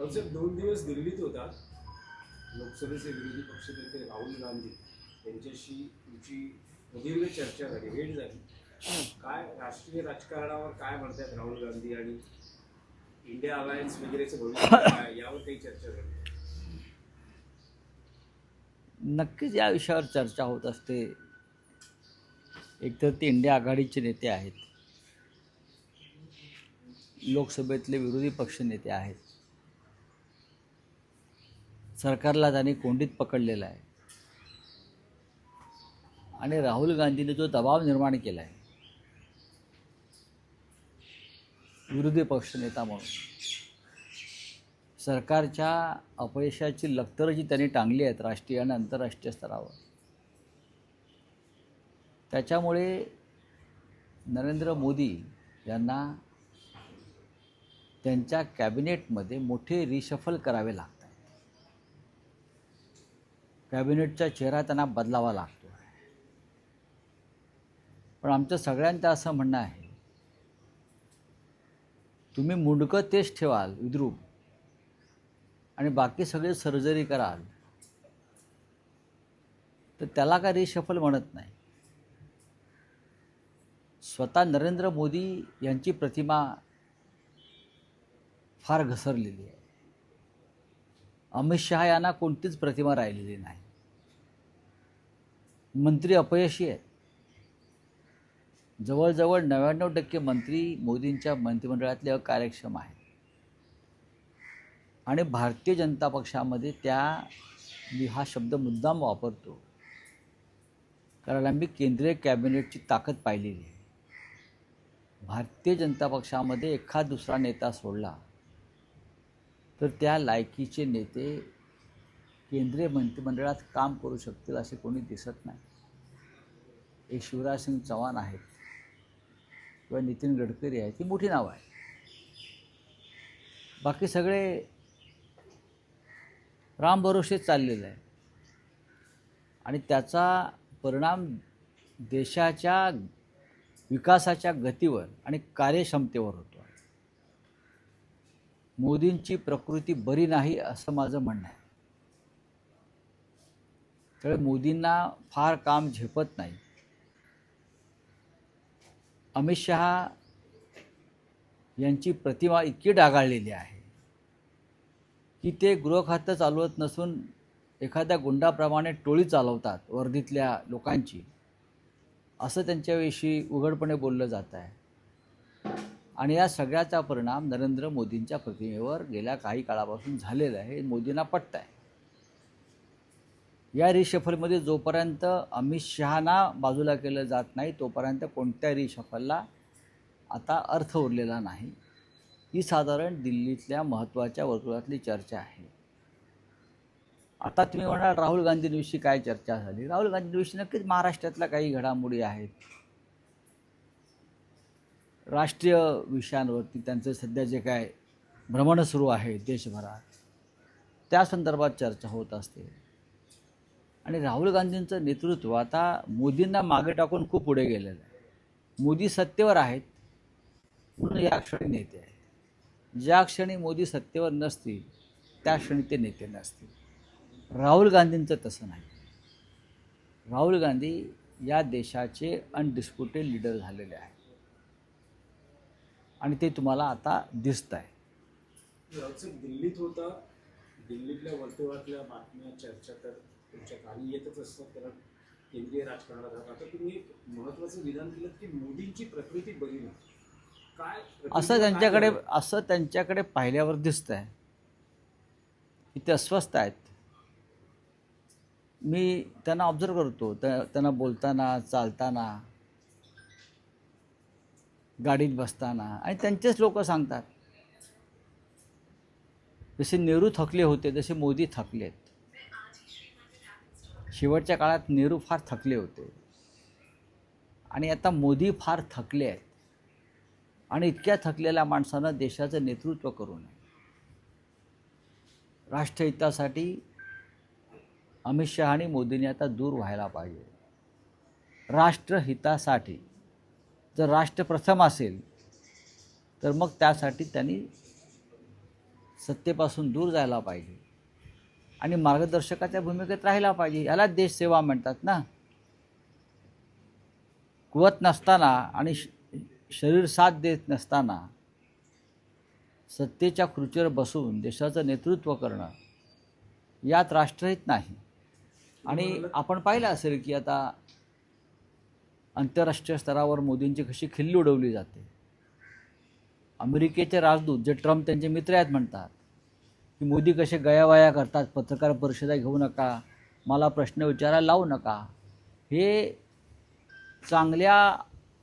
साहेब 2 दिवस दिल्लीत होता. लोकसभेचे विरोधी पक्षनेते राहुल गांधी यांच्याशी तुमची प्रदीर्घ चर्चा झाली, भेट झाली. काय राष्ट्रीय राजकारणावर काय म्हणतात राहुल गांधी आणि इंडिया अलायन्स वगैरेचं भविष्य काय यावर काही चर्चा झाली? नक्कीच या विषयावर चर्चा होत असते. एकतर ते इंडिया आघाडीचे नेते आहेत, लोकसभेतले विरोधी पक्ष नेते आहेत. सरकारला त्यांनी कोंडीत पकडलेलं आहे आणि राहुल गांधीने जो दबाव निर्माण केला आहे विरोधी पक्षनेता म्हणून, सरकारच्या अपयशाची लक्तरं जी त्यांनी टांगली आहेत राष्ट्रीय आणि आंतरराष्ट्रीय स्तरावर, त्याच्यामुळे नरेंद्र मोदी यांना त्यांच्या कॅबिनेटमध्ये मोठे रिशफल करावे लागतात. कॅबिनेटचा चेहरा त्यांना बदलावा लागतो. पण आमचं सगळ्यांचं असं म्हणणं आहे, तुम्ही मुंडकं तेच ठेवाल विद्रूप आणि बाकी सगळे सर्जरी कराल तर त्याला काय रिशफल म्हणत नाही. स्वतः नरेंद्र मोदी यांची प्रतिमा फार घसरलेली आहे. अमित शहा यांना कोणतीच प्रतिमा राहिलेली नाही. मंत्री अपयशी आहेत. जवळजवळ 99% मंत्री मोदींच्या मंत्रिमंडळातले अकार्यक्षम आहेत आणि भारतीय जनता पक्षामध्ये मी हा शब्द मुद्दाम वापरतो कारण आम्ही केंद्रीय कॅबिनेटची ताकद पाहिलेली आहे. भारतीय जनता पक्षामध्ये एखाद दुसरा नेता सोडला तर त्या लायकीचे नेते केंद्रीय मंत्रिमंडळात काम करू शकतील असे कोणी दिसत नाही. एक शिवराज सिंग चौहान आहेत किंवा नितीन गडकरी आहेत, ही मोठी नावं आहेत. बाकी सगळे रामभरोसे चाललेलं आहे आणि त्याचा परिणाम देशाच्या विकासाच्या गतीवर आणि कार्यक्षमतेवर होतो. मोदींची प्रकृती बरी नाही असं माझं म्हणणं आहे. त्यामुळे मोदींना फार काम झेपत नाही. अमित शहा यांची प्रतिमा इतकी डागाळलेली आहे की ते गृहखातं चालवत नसून एखाद्या गुंडाप्रमाणे टोळी चालवतात वर्दीतल्या लोकांची, असं त्यांच्याविषयी उघडपणे बोललं जात आहे. आणि या सगळ्याचा परिणाम नरेंद्र मोदींच्या प्रतिमेवर गेल्या काही काळापासून झालेला आहे. हे मोदींना पटत आहे. या रिशफलमध्ये जोपर्यंत अमित शहाना बाजूला केलं जात नाही तोपर्यंत कोणत्या रिशफलला आता अर्थ उरलेला नाही. ही साधारण दिल्लीतल्या महत्त्वाच्या वर्तुळातली चर्चा आहे. आता तुम्ही म्हणाल राहुल गांधींविषयी काय चर्चा झाली. राहुल गांधींविषयी नक्कीच महाराष्ट्रातल्या काही घडामोडी आहेत. राष्ट्रीय विषयांवरती त्यांचं सध्या जे काय भ्रमणं सुरू आहे देशभरात, त्या संदर्भात चर्चा होत असते. आणि राहुल गांधींचं नेतृत्व आता मोदींना मागे टाकून खूप पुढे गेलेलं आहे. मोदी सत्तेवर आहेत म्हणून या क्षणी नेते आहेत. ज्या क्षणी मोदी सत्तेवर नसतील त्या क्षणी ते नेते नसतील. राहुल गांधींचं तसं नाही. राहुल गांधी या देशाचे अनडिस्प्युटेड लीडर झालेले आहेत आणि ते तुम्हाला आता दिसत आहे. दिल्लीत होता, दिल्लीतल्या वर्तुळातल्या बातम्या चर्चा तर तुमच्या काही येतच असतात कारण केंद्रीय राजकारणात आहात. आता तुम्ही एक महत्त्वाचं विधान केलं की मोदींची प्रकृती बरी नाही. काय असं त्यांच्याकडे पाहिल्यावर दिसत आहे की ते अस्वस्थ आहेत. मी त्यांना ऑब्झर्व करतो, त्यांना बोलताना, चालताना, गाडीत बसताना, आणि त्यांचेच लोक सांगतात जसे नेहरू थकले होते तसे मोदी थकलेत. शेवटच्या काळात नेहरू फार थकले होते आणि आता मोदी फार थकले आहेत. आणि इतक्या थकलेल्या माणसानं देशाचं नेतृत्व करू नये. राष्ट्रहितासाठी अमित शहा आणि मोदींनी आता दूर व्हायला पाहिजे. राष्ट्रहितासाठी जर राष्ट्र प्रथम असेल तर मग त्यासाठी त्यांनी सत्तेपासून दूर जायला पाहिजे आणि मार्गदर्शकाच्या भूमिकेत राहायला पाहिजे. याला देशसेवा म्हणतात ना. कुवत नसताना आणि शरीर साथ देत नसताना सत्तेच्या खुर्चीवर बसून देशाचं नेतृत्व करणं यात राष्ट्रहित नाही. आणि आपण पाहिलं असेल की आता आंतरराष्ट्रीय स्तरावर मोदींची कशी खिल्ली उडवली जाते. अमेरिकेचे राजदूत जे ट्रम्प त्यांचे मित्र आहेत म्हणतात की मोदी कसे गयावया करतात, पत्रकार परिषदा घेऊ नका, मला प्रश्न विचारायला लावू नका. हे चांगल्या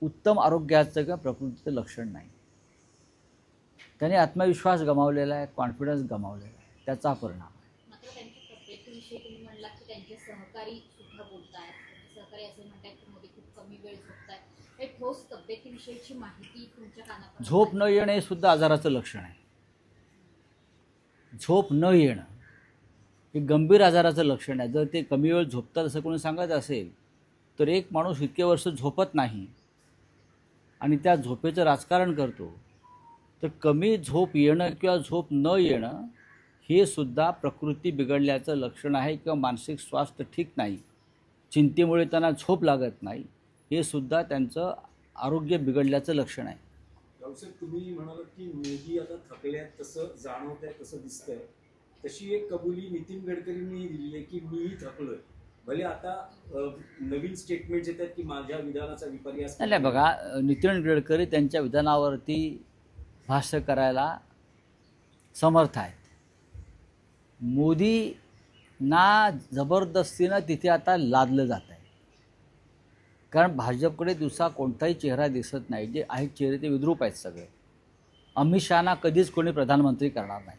उत्तम आरोग्याचं किंवा प्रकृतीचं लक्षण नाही. त्याने आत्मविश्वास गमावलेला आहे, कॉन्फिडन्स गमावलेला आहे, त्याचा परिणाम. मात्र त्यांच्या तब्येतीविषयी तुम्ही म्हणलात की त्यांचे सहकारी सुद्धा बोलतायत. सहकारी असं म्हणतात की मोदी खूप कमी वेळ झोपतायत. हे ठोस तब्येतीविषयीची माहिती तुमच्या कानापर्यंत झोप न येणं हे सुद्धा आजाराचं लक्षण आहे. झोप न येणं हे गंभीर आजाराचं लक्षण आहे. जर ते कमी वेळ झोपतात असं कोणी सांगत असेल तर एक माणूस इतके वर्ष झोपत नाही आणि त्या झोपेचं राजकारण करतो, तर कमी झोप येणं किंवा झोप न येणं हे सुद्धा प्रकृती बिघडल्याचं लक्षण आहे किंवा मानसिक स्वास्थ्य ठीक नाही, चिंतेमुळे त्यांना झोप लागत नाही, हे सुद्धा त्यांचं आरोग्य बिघडल्याचं लक्षण आहे. रावसाहेब, तुम्ही म्हणालात की मोदी आता थकल्यात, तसं जाणवत आहे, तसं दिसतंय. तशी एक कबुली नितीन गडकरींनी दिली आहे की मीही थकलोय. भले आता नवीन स्टेटमेंट येतात की माझ्या विधानाचा विपर्यास. नाही बघा, नितीन गडकरी त्यांच्या विधानावरती भाष्य करायला समर्थ आहेत. मोदींना जबरदस्तीनं तिथे आता लादलं जात आहे. कारण भाजपकडे दुसरा कोणताही चेहरा दिसत नाही. जे आहेत चेहरे ते विद्रूप आहेत सगळे. अमित शहाना कधीच कोणी प्रधानमंत्री करणार नाही.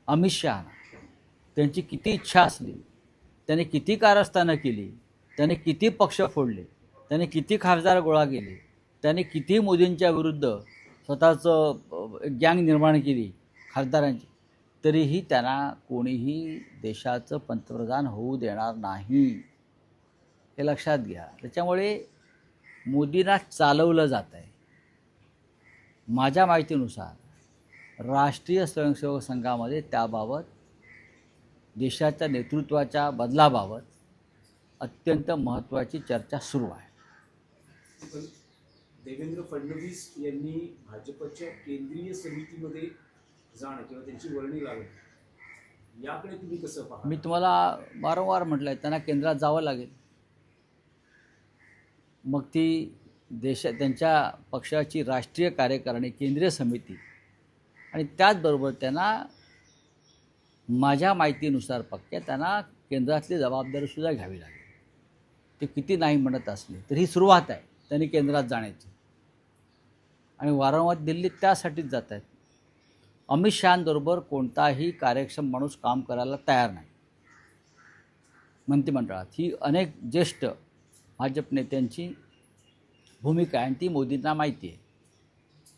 अमित शहाना त्यांची किती इच्छा असली, त्याने किती कारस्थानं केली, त्याने किती पक्ष फोडले, त्याने किती खासदार गोळा केले, त्याने किती मोदींच्या विरुद्ध स्वतःचं गँग निर्माण केली खासदारांची, तरीही त्यांना कोणीही देशाचं पंतप्रधान होऊ देणार नाही, हे लक्षात घ्या. त्याच्यामुळे मोदींना चालवलं जात आहे. माझ्या माहितीनुसार राष्ट्रीय स्वयंसेवक संघामध्ये त्याबाबत देशाच्या नेतृत्वाच्या बदलाबाबत अत्यंत महत्त्वाची चर्चा सुरू आहे. पण देवेंद्र फडणवीस यांनी भाजपच्या केंद्रीय समितीमध्ये जाणं किंवा त्यांची वर्णी लावणं, याकडे तुम्ही कसं पाहता? मी तुम्हाला वारंवार म्हटलं आहे, त्यांना केंद्रात जावं लागेल. मग ती त्यांच्या पक्षाची राष्ट्रीय कार्यकारिणी, केंद्रीय समिती आणि त्याचबरोबर त्यांना माझ्या माहितीनुसार पक्के त्यांना केंद्रातली जबाबदारीसुद्धा घ्यावी लागेल. ते किती नाही म्हणत असले तर ही सुरुवात आहे त्यांनी केंद्रात जाण्याची. आणि वारंवार दिल्लीत त्यासाठीच जात आहेत. अमित शहांबरोबर कोणताही कार्यक्षम माणूस काम करायला तयार नाही मंत्रिमंडळात. ही अनेक ज्येष्ठ भाजप नेत्यांची भूमिका आहे आणि ती मोदींना माहिती आहे.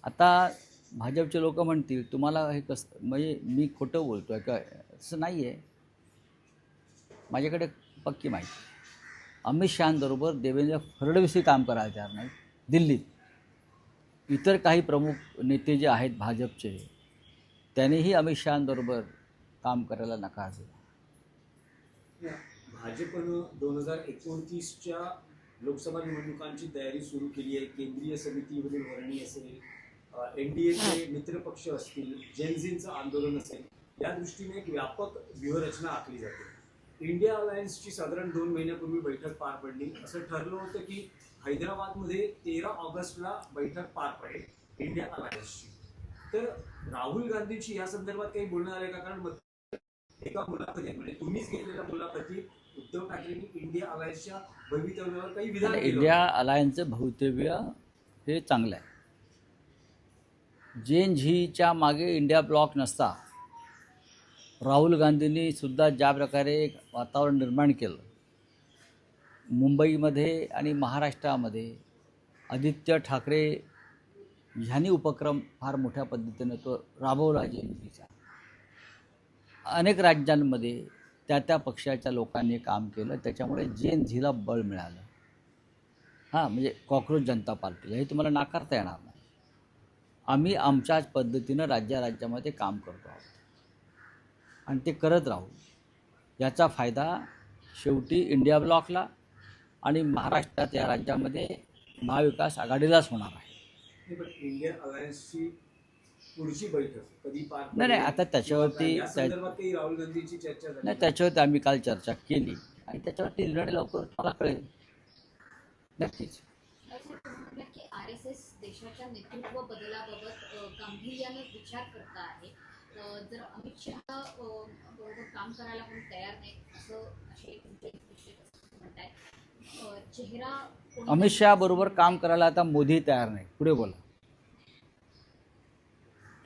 आता भाजपचे लोक म्हणतील तुम्हाला हे कसं, म्हणजे मी खोटं बोलतो आहे का? तसं नाही आहे. माझ्याकडे पक्की माहिती. अमित शहांबरोबर देवेंद्र फडणवीसही काम करायला तयार नाही दिल्लीत. इतर काही प्रमुख नेते जे आहेत भाजपचे, त्यांनीही अमित शहांबरोबर काम करायला नकार दिला. भाजपनं 2029च्या लोकसभा निवडणुकांची तयारी सुरू केली आहे. केंद्रीय समितीमधील वर्णी असेल, NDAचे मित्रपक्ष असतील, जेनझींचं आंदोलन असेल, या दृष्टीने एक व्यापक व्यूहरचना आखली जाते. इंडिया अलायन्सची साधारण 2 महिन्यापूर्वी बैठक पार पडली. असं ठरलं होतं की हैदराबादमध्ये 13 ऑगस्टला बैठक पार पडेल इंडिया अलायन्सची. तर राहुल गांधींची या संदर्भात काही बोलणं आलं का? कारण एका मुलाखतीत, म्हणजे तुम्हीच घेतलेल्या मुलाखतीत उद्धव ठाकरेंनी इंडिया अलायन्सच्या भवितव्यावर काही विधान केलं. इंडिया अलायन्सचं भवितव्य हे चांगलं आहे. जेन-झीच्या मागे इंडिया ब्लॉक नसता राहुल गांधींनी सुद्धा ज्या प्रकारे एक वातावरण निर्माण केलं मुंबईमध्ये आणि महाराष्ट्रामध्ये, आदित्य ठाकरे ह्यांनी उपक्रम फार मोठ्या पद्धतीने तो राबवला. जेन-झीचा अनेक राज्यांमध्ये त्या पक्षाच्या लोकांनी काम केलं. त्याच्यामुळे जेन-झीला बळ मिळालं. हां, म्हणजे कॉक्रोच जनता पार्टीला हे तुम्हाला नाकारता येणार नाही. आम्ही आमच्याच पद्धतीनं राज्यामध्ये काम करतो आहोत आणि ते करत राहू. याचा फायदा शेवटी इंडिया ब्लॉकला आणि महाराष्ट्रात या राज्यामध्ये महाविकास आघाडीलाच होणार आहे. नाही, पण इंडियन अलायन्सची पुढची बैठक कधी पार नाही, पडेल? आता त्याच्यावरती किंवा काय, या संदर्भात काही राहुल गांधींची चर्चा झाली? नाही, त्याच्यावरती आम्ही काल चर्चा केली आणि त्याच्यावरती निर्णय लवकर मला कळेल. नक्कीच. की RSS देशाच्या नेतृत्व बदलाबाबत गांभीर्यानं विचार करता आहे. जर अमित शहा बरोबर काम करायला पण तयार नाही असे तुमचे विषय म्हणताय. चेहरा अमित शहा बरोबर काम करायला आता मोदी तयार नाही. पुढे बोला.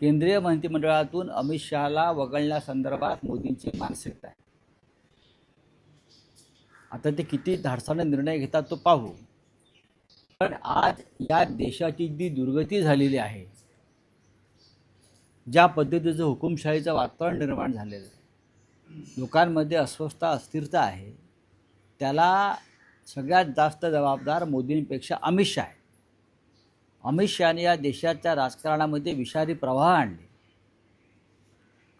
केंद्रीय मंत्रिमंडळातून अमित शहाला वगळण्यासंदर्भात मोदींची मानसिकता आहे. आता ते किती धाडसाने निर्णय घेतात तो पाहू. पण आज या देशाची जी दुर्गती झालेली आहे, ज्या पद्धतीचं हुकुमशाहीचं वातावरण निर्माण झालेलं आहे, लोकांमध्ये अस्वस्थता अस्थिरता आहे, त्याला सगळ्यात जास्त जबाबदार मोदींपेक्षा अमित शहा आहे. अमित शहाने या देशाच्या राजकारणामध्ये विषारी प्रवाह आणले.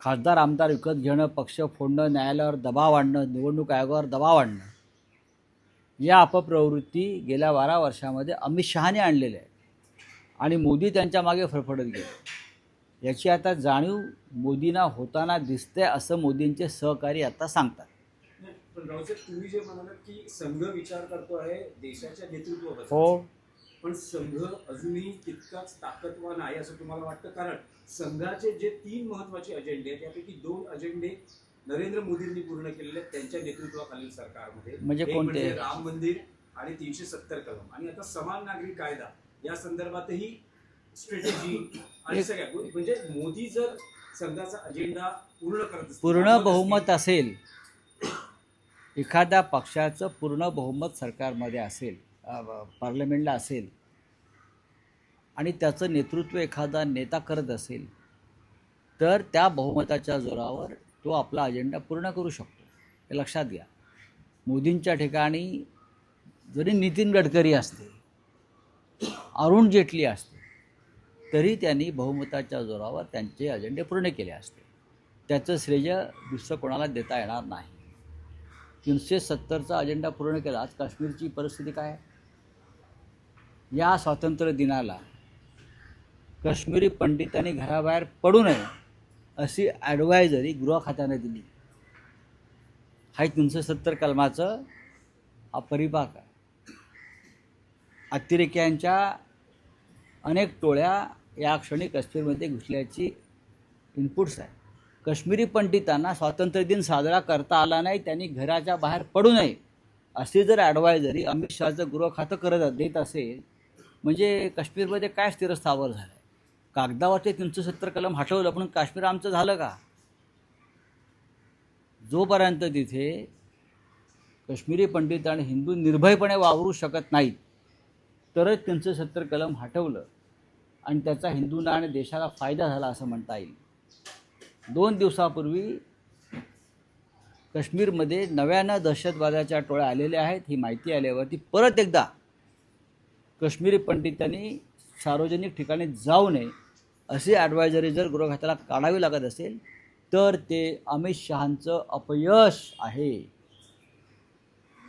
खासदार आमदार विकत घेणं, पक्ष फोडणं, न्यायालयावर दबाव आणणं, निवडणूक आयोगावर दबाव आणणं, या अपप्रवृत्ती गेल्या 12 वर्षामध्ये अमित शहाने आणलेल्या आहे आणि मोदी त्यांच्या मागे फरफडत गेले. याची आता जाणीव मोदींना होताना दिसते असं मोदींचे सहकारी आता सांगतात. नाही, पण रावसाहेब, तुम्ही जे म्हणालात की संघ विचार करतो आहे देशाच्या नेतृत्वाबद्दल, हो, पण संघ अजूनही तितकाच ताकदवान आहे असं तुम्हाला वाटतं? कारण संघाचे जे 3 महत्वाचे अजेंडे आहेत त्यापैकी 2 अजेंडे नरेंद्र मोदींनी पूर्ण केलेले आहेत त्यांच्या नेतृत्वाखालील सरकारमध्ये. म्हणजे एक कोणते? म्हणजे राम मंदिर आणि 370 कलम, आणि आता समान नागरी कायदा या संदर्भातही स्ट्रॅटेजी आणि सगळ्या म्हणजे मोदी जर संघाचा अजेंडा पूर्ण करत असतील, पूर्ण बहुमत असेल, एखाद्या पक्षाचं पूर्ण बहुमत सरकारमध्ये असेल, पार्लमेंटला असेल आणि त्याचं नेतृत्व एखादा नेता करत असेल, तर त्या बहुमताच्या जोरावर तो आपला अजेंडा पूर्ण करू शकतो. हे लक्षात घ्या. मोदींच्या ठिकाणी जरी नितीन गडकरी असते, अरुण जेटली असते, तरी त्यांनी बहुमताच्या जोरावर त्यांचे अजेंडे पूर्ण केले असते. त्याचं श्रेय दुसरं कोणाला देता येणार नाही. 370चा अजेंडा पूर्ण केला. आज काश्मीरची परिस्थिती काय आहे? या स्वातंत्र्य दिनाला काश्मीरी पंडितांनी घराबाहेर पडू नये अशी ॲडवायझरी गृह खात्याने दिली. हा 370 कलमाचं हा परिपाक आहे. अतिरेक्यांच्या अनेक टोळ्या या क्षणी काश्मीरमध्ये घुसल्याची इनपुट्स आहे. काश्मीरी पंडितांना स्वातंत्र्य दिन साजरा करता आला नाही, त्यांनी घराच्या बाहेर पडू नये अशी जर ॲडवायझरी अमित शहाचं गृह खातं करत देत असेल, म्हणजे काश्मीरमध्ये काय स्थिरस्थावर झालं आहे? कागदावरचे 370 कलम हटवलं, पण काश्मीर आमचं झालं का? जोपर्यंत तिथे काश्मीरी पंडित आणि हिंदू निर्भयपणे वावरू शकत नाहीत, तरच 370 कलम हटवलं आणि त्याचा हिंदूंना आणि देशाला फायदा झाला असं म्हणता येईल. 2 दिवसापूर्वी काश्मीरमध्ये नव्यानं दहशतवादाच्या टोळ्या आलेल्या आहेत. ही माहिती आल्यावरती परत एकदा काश्मीरी पंडितांनी सार्वजनिक ठिकाणी जाऊ नये अशी ॲडवायझरी जर गृह खात्याला काढावी लागत असेल, तर ते अमित शहांचं अपयश आहे.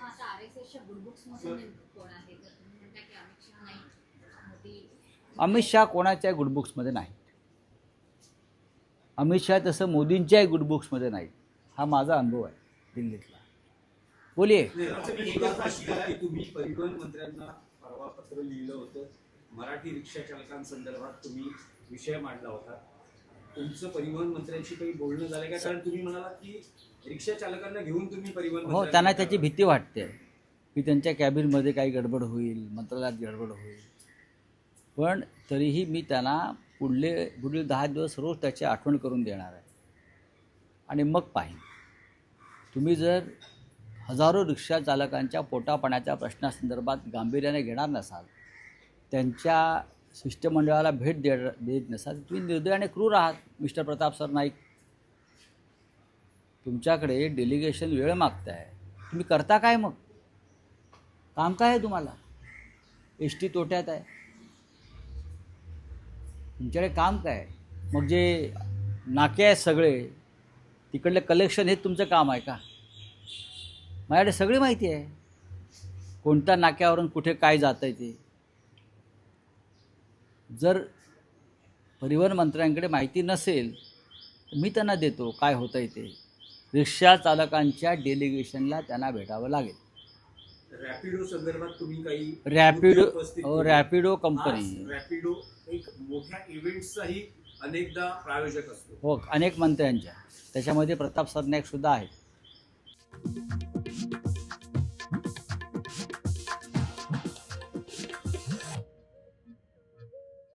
आता RSSच्या गुडबुक्समध्ये नेमकं कोण आहे? जर तुम्ही म्हणता की अमित शहा नाही, मोदी. अमित शहा कोणाच्याही गुडबुक्समध्ये नाहीत. अमित शहा तसं मोदींच्याही गुडबुक्समध्ये नाहीत. हा माझा अनुभव आहे दिल्लीतला. बोलिये. तुम्ही परिवहन मंत्र्यांना परवा पत्र लिहिलं होतं. मराठी रिक्षा चालकांसंदर्भात तुम्ही विषय मांडला होता. तुमचं परिवहन मंत्र्यांशी काही बोलणं झालं का? कारण तुम्ही म्हणालात की रिक्षा चालकांना घेऊन तुम्ही परिवहन हो, त्यांना त्याची भीती वाटते की त्यांच्या कॅबिनमध्ये काही गडबड होईल, मंत्रालयात गडबड होईल. पण तरीही मी त्यांना पुढील 10 दिवस रोज त्याची आठवण करून देणार आहे आणि मग पाहीन. तुम्ही जर हजारो रिक्षा चालकांच्या पोटापाण्याच्या प्रश्नासंदर्भात गांभीर्याने घेणार नसाल, त्यांच्या शिष्टमंडळाला भेट देत नसाल, तुम्ही निर्दय आणि क्रूर आहात मिस्टर प्रताप सर नाईक. तुमच्याकडे डेलिगेशन वेळ मागताय, तुम्ही करता काय? मग काम काय आहे तुम्हाला? एस टी तोट्यात आहे. तुमच्याकडे काम काय? मग जे नाके आहेत सगळे तिकडले कलेक्शन हे तुमचं काम आहे का? माझ्याकडे सगळी माहिती आहे, कोणत्या नाक्यावरून कुठे काय जातं आहे ते. जर परिवहन मंत्र्यांकडे माहिती नसेल तर मी त्यांना देतो काय होतं आहे ते. रिक्षा चालकांच्या डेलिगेशनला त्यांना भेटावं लागेल. रॅपिडो संदर्भात तुम्ही काही रॅपिडो मुद्दे उपस्थित केले. रॅपिडो आज कंपनी रॅपिडो एक मोठ्या इव्हेंट्सचाही अनेकदा प्रायोजक असतो. हो, अनेक मंत्र्यांच्या, त्याच्यामध्ये प्रताप सरनाईकसुद्धा आहेत.